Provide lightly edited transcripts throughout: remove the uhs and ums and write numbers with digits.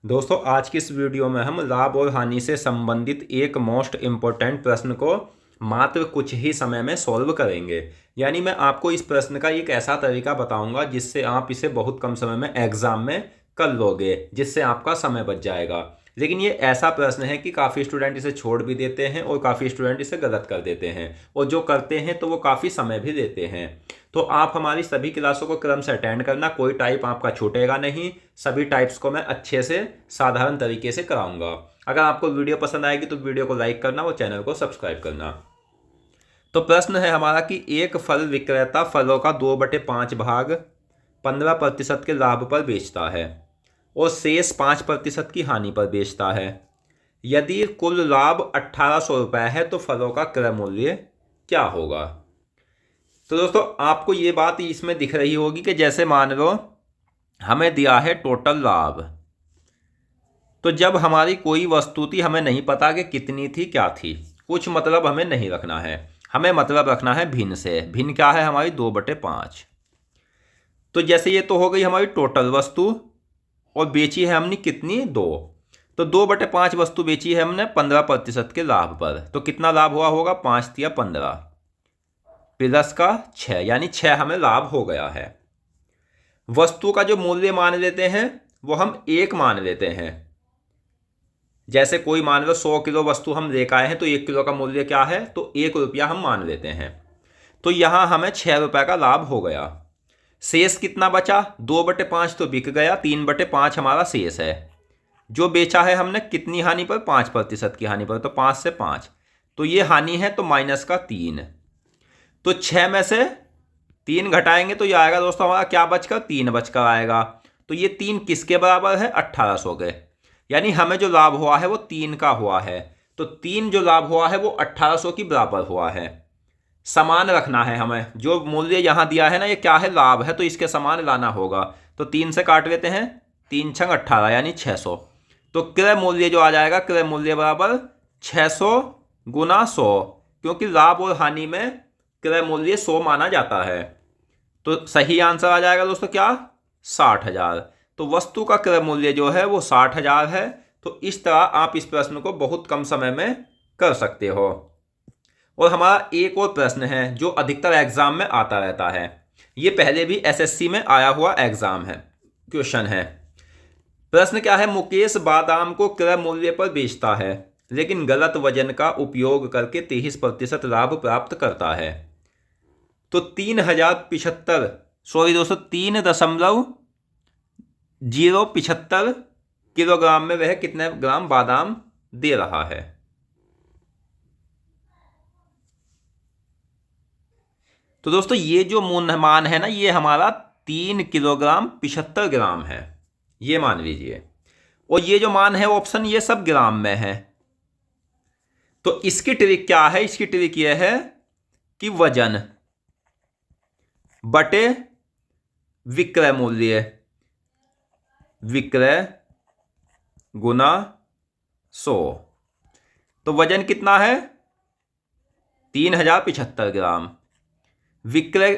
दोस्तों आज की इस वीडियो में हम लाभ और हानि से संबंधित एक मोस्ट इम्पोर्टेंट प्रश्न को मात्र कुछ ही समय में सॉल्व करेंगे। यानी मैं आपको इस प्रश्न का एक ऐसा तरीका बताऊंगा जिससे आप इसे बहुत कम समय में एग्जाम में कर लोगे, जिससे आपका समय बच जाएगा। लेकिन ये ऐसा प्रश्न है कि काफ़ी स्टूडेंट इसे छोड़ भी देते हैं और काफ़ी स्टूडेंट इसे गलत कर देते हैं, और जो करते हैं तो वो काफ़ी समय भी लेते हैं। तो आप हमारी सभी क्लासों को क्रम से अटेंड करना, कोई टाइप आपका छूटेगा नहीं। सभी टाइप्स को मैं अच्छे से साधारण तरीके से कराऊंगा। अगर आपको वीडियो पसंद आएगी तो वीडियो को लाइक करना और चैनल को सब्सक्राइब करना। तो प्रश्न है हमारा कि एक फल विक्रेता फलों का 2/5 भाग 15% के लाभ पर बेचता है और शेष 5% की हानि पर बेचता है। यदि कुल लाभ 1800 रुपये है तो फलों का क्रय मूल्य क्या होगा। तो दोस्तों आपको ये बात इसमें दिख रही होगी कि जैसे मान लो हमें दिया है टोटल लाभ। तो जब हमारी कोई वस्तु थी, हमें नहीं पता कि कितनी थी क्या थी, कुछ मतलब हमें नहीं रखना है, हमें मतलब रखना है भिन्न से। भिन्न क्या है हमारी 2/5। तो जैसे ये तो हो गई हमारी टोटल वस्तु, और बेची है हमने कितनी, 2। तो 2/5 वस्तु बेची है हमने 15% के लाभ पर। तो कितना लाभ हुआ होगा, 5 या 15 प्लस का 6, यानी 6 हमें लाभ हो गया है। वस्तु का जो मूल्य मान लेते हैं वो हम 1 मान लेते हैं। जैसे कोई मान लो 100 किलो वस्तु हम लेकर आए हैं तो 1 किलो का मूल्य क्या है, तो 1 रुपया हम मान लेते हैं। तो यहां हमें 6 रुपये का लाभ हो गया। शेष कितना बचा, 2/5 तो बिक गया, 3/5 हमारा शेष है। जो बेचा है हमने कितनी हानि पर, 5% की हानि पर। तो 5 से 5, तो ये हानि है, तो माइनस का 3। तो 6 में से 3 घटाएंगे तो ये आएगा दोस्तों हमारा क्या बचकर, 3 बचकर आएगा। तो ये 3 किसके बराबर है, 1800 के। यानी हमें जो लाभ हुआ है वो 3 का हुआ है। तो 3 जो लाभ हुआ है वो 1800 की बराबर हुआ है। समान रखना है हमें, जो मूल्य यहां दिया है ना, ये क्या है, लाभ है, तो इसके समान लाना होगा। तो 3 से काट लेते हैं, 3 छंग 18 यानी 600। तो क्रय मूल्य जो आ जाएगा, क्रय मूल्य बराबर 600 गुना 100, क्योंकि लाभ और हानि में क्रय मूल्य 100 माना जाता है। तो सही आंसर आ जाएगा दोस्तों क्या, 60,000। तो वस्तु का क्रय मूल्य जो है वो 60,000 है। तो इस तरह आप इस प्रश्न को बहुत कम समय में कर सकते हो। और हमारा एक और प्रश्न है जो अधिकतर एग्जाम में आता रहता है। ये पहले भी एसएससी में आया हुआ एग्जाम है, क्वेश्चन है। प्रश्न क्या है, मुकेश बादाम को क्रय मूल्य पर बेचता है लेकिन गलत वजन का उपयोग करके 23% लाभ प्राप्त करता है। तो 3075, सॉरी दोस्तों, 3.075 किलोग्राम में वह कितने ग्राम बादाम दे रहा है। तो दोस्तों ये जो मान है ना, ये हमारा 3 किलोग्राम 75 ग्राम है, ये मान लीजिए। और ये जो मान है ऑप्शन, ये सब ग्राम में है। तो इसकी ट्रिक क्या है, इसकी ट्रिक यह है कि वजन बटे विक्रय मूल्य, विक्रय गुना 100। तो वजन कितना है, 3075 ग्राम। विक्रय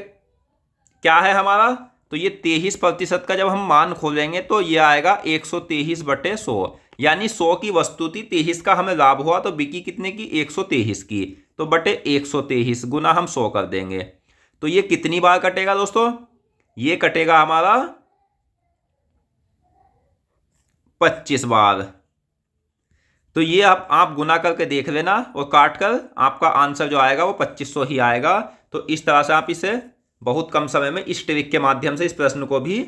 क्या है हमारा, तो ये 23% का जब हम मान खोलेंगे तो ये आएगा 123/100। यानी 100 की वस्तु थी, 23 का हमें लाभ हुआ, तो बिकी कितने की, 123 की। तो बटे 123 गुना हम 100 कर देंगे। तो ये कितनी बार कटेगा दोस्तों, ये कटेगा हमारा 25 बार। तो ये आप गुना करके देख लेना, और काट कर आपका आंसर जो आएगा वो 2500 ही आएगा। तो इस तरह से आप इसे बहुत कम समय में इस ट्रिक के माध्यम से इस प्रश्न को भी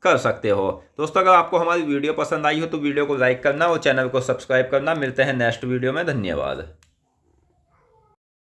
कर सकते हो। दोस्तों अगर आपको हमारी वीडियो पसंद आई हो तो वीडियो को लाइक करना और चैनल को सब्सक्राइब करना। मिलते हैं नेक्स्ट वीडियो में, धन्यवाद।